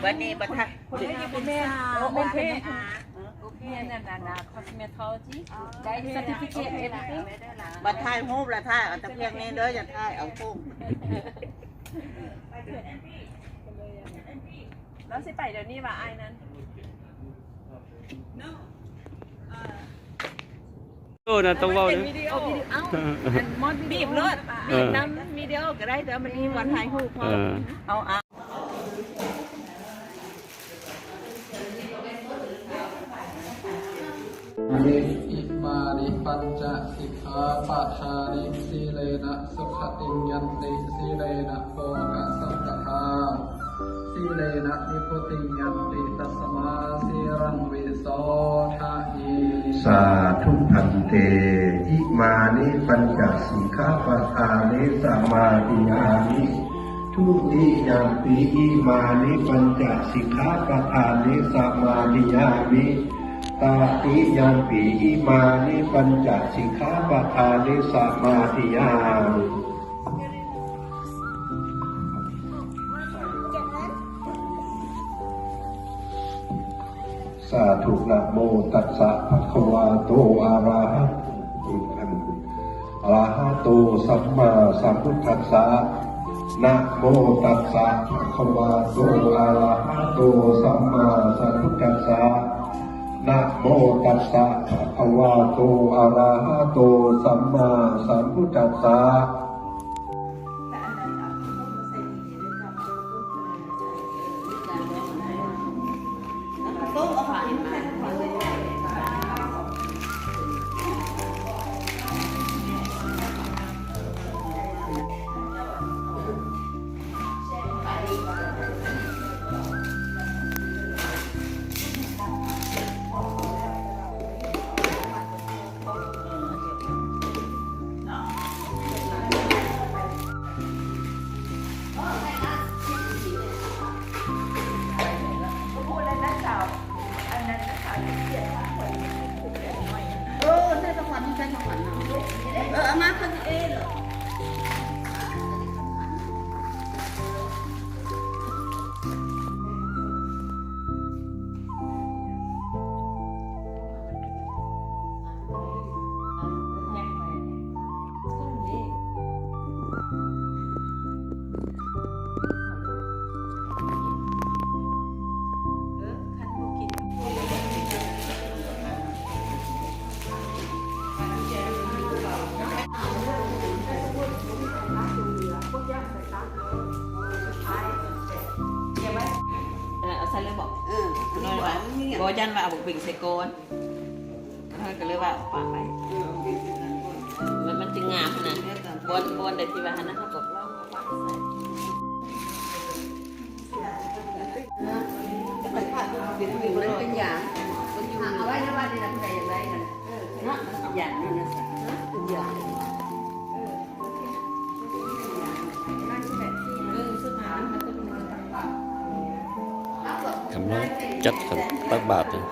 วันนี้บัตรคนนี้เป็นแม่โอเคเนี่ยนาคอสเมทอลจีได้ certificate everything บัตรไทยฮูบละท่ายเอาแต่เพียงนี้เด้ออย่าท่ายเอาพุ่งแล้วสิไปเดี๋ยวนี้ว่าไอ้นั้นโอ้นะต้องเว้าเด้อบีบรถบีบน้ำวิดีโอก็ได้แต่มันมีวันไทยฮูบพอเอาอิมานิปัญจสิกขาปะชานิสีเลนะสุขติยันติสีเลนะโภคสัมปทาสีเลนะนิพุติยันติตัสมาสีรังวิโสทะยีสาธุพันเตอิมานิปัญจสิกขาปะทานิสัมมาทิฏฐานิทุติยามปีอิมานิปัญจสิกขาปะทานิสัมมาทิฏฐานิตาติยามปีอิมานิปัญจสิกขาปะทานิสัมมาทิฏฐานิสาธุนะโมตัสสะภะคะวะโตอะระหะโตสัมมาสัมพุทธัสสะนะโมตัสสะภะคะวะโตอะระหะโตสัมมาสัมพุทธัสสะนะโมตัสสะภะคะวะโตอะระหะโตสัมมาสัมพุทธัสสะเอามาคนเอเหรอใส่เลยบอกน้อยว่าบอยันว่าเอาบุกบิ่งใส่โกนก็เลยว่าปากไปมันจึงงามขนาดบนเด็ดที่ว่านะเขาบอกเล่าปากใส่แต่ผัดเป็นอย่างเอาไว้นะว่าที่นั่นใส่อย่างไรกันอย่างนั้นนะเป็นอย่างคำว่าจัดกับตักบาตรนะ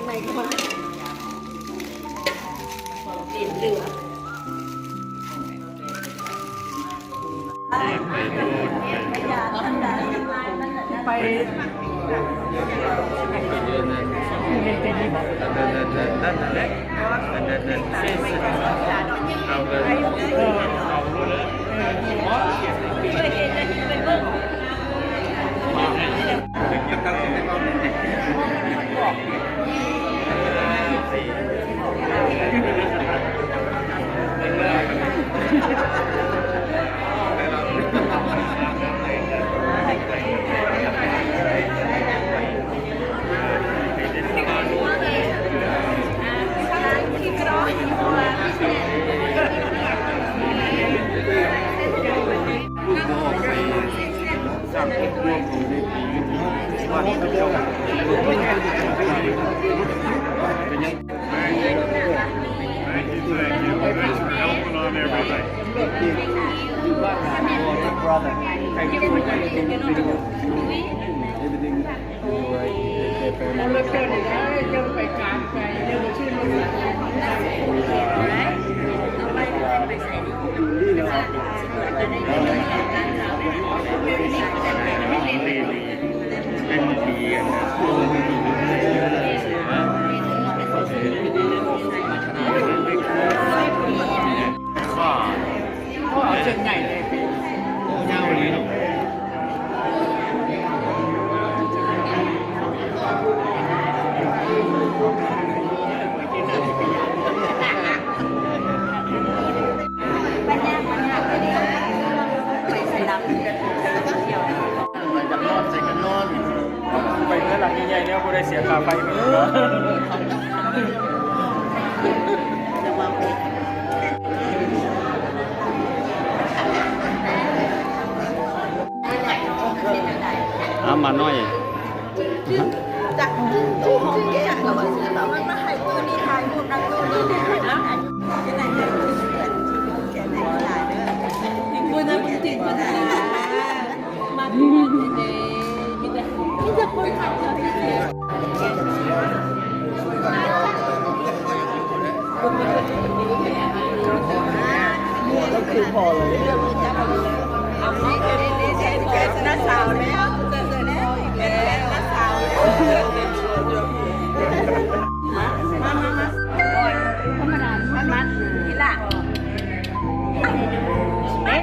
ใหม่ๆก็มาเปลี่ยนเหลือไปสั่งเป็นตัวของเด็ก ไปเมื่อหลังใหญ่ๆเนี่ยกูได้เสียค่าไฟไปแล้ว เอามาหน่อย จากตู้ห้องเนี่ยเราบอกเราไม่มาให้ตัวนี้ถ่ายรูปนะตัวนี้นะที่ไหนเนี่ยแค่ไหนถ่ายเนี่ยคุณน่ะมึงติดมาได้มาที่นี่มีแต่คนถ่ายเราที่นี่ก็คือพอเลยเอาไม่เคยได้นักสาวแล้วเจอแล้วนักสาวมาธรรมดามาทีละเอ๊ะ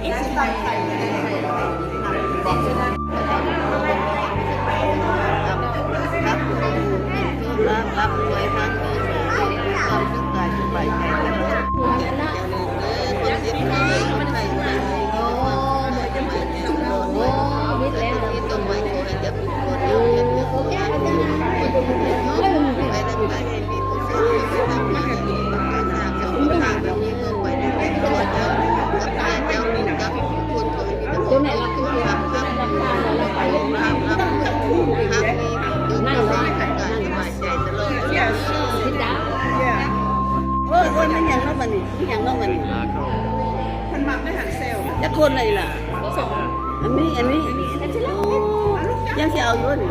อีกสักใส่รับรวยทั้งเงินความสุขกายสบายใจคนที่มันใส่มาโอ้จะมาเนี่ยโอ้มิดแล้วที่ต้องไว้โทรจะเป็นคนเดียวเป็นคนเดียวไปแล้วไปให้มีผู้ช่วยทำมาให้มีการทางจะมีทางแบบนี้เงินไว้ได้เป็นตัวเจ้ากับแม่เจ้ามีกับคนตัวนี้เป็นตัวไหนเราคือทำครับเราไปลงน้ำรับทำมีคือไม่ได้ขัดการสบายใจตลอดที่ดาวโอ้ยมันยังน้องมันนี่ยังน้องมันนี่มันมักไม่หันเซลจะคนเลยล่ะอันนี้ยังจะเอาอยู่นี่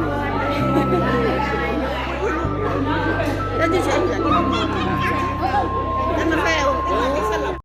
แล้วจะใช้เงินแล้วมัน